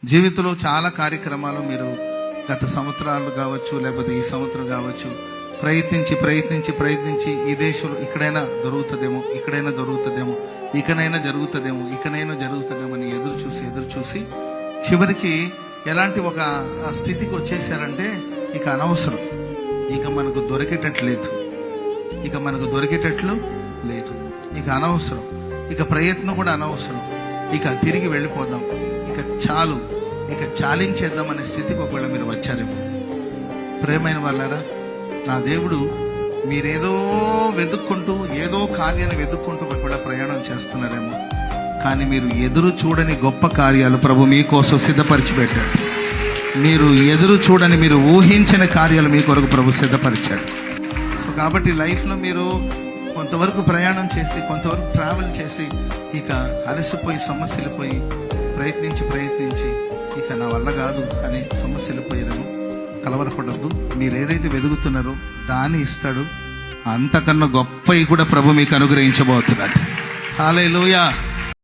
జీవితంలో చాలా కార్యక్రమాలు మీరు గత సంవత్సరాలు కావచ్చు, లేకపోతే ఈ సంవత్సరం కావచ్చు, ప్రయత్నించి ఈ దేశంలో ఇక్కడైనా దొరుకుతుందేమో, ఇకనైనా జరుగుతుందేమో అని ఎదురు చూసి చివరికి ఎలాంటి ఒక స్థితికి వచ్చేసారంటే ఇక అనవసరం, ఇక మనకు దొరికేటట్లు లేదు, ఇక అనవసరం, ఇక ప్రయత్నం కూడా అనవసరం, ఇక తిరిగి వెళ్ళిపోదాం, ఇక చాలించేద్దాం అనే స్థితికి ఒకవేళ మీరు వచ్చారేమో. ప్రేమైన వాళ్ళారా, నా దేవుడు మీరేదో వెతుక్కుంటూ ఏదో కార్యాన్ని వెతుక్కుంటూ ఒకవేళ ప్రయాణం చేస్తున్నారేమో, కానీ మీరు ఎదురు చూడని గొప్ప కార్యాలు ప్రభు మీకోసం సిద్ధపరిచి పెట్టాడు. మీరు ఎదురు చూడని, మీరు ఊహించిన కార్యాలు మీ కొరకు ప్రభు సిద్ధపరిచాడు. సో కాబట్టి లైఫ్లో మీరు కొంతవరకు ప్రయాణం చేసి, కొంతవరకు ట్రావెల్ చేసి, ఇక అలసిపోయి సమస్యలు ప్రయత్నించి ఇక నా వల్ల కాదు అని సమస్యలు పోయారేమో. కలవరపడద్దు, మీరు ఏదైతే వెతుకుతున్నారో దాన్ని ఇస్తాడు. అంతకన్నా గొప్పవి కూడా ప్రభు మీకు అనుగ్రహించబోతున్నాడు. హల్లెలూయా.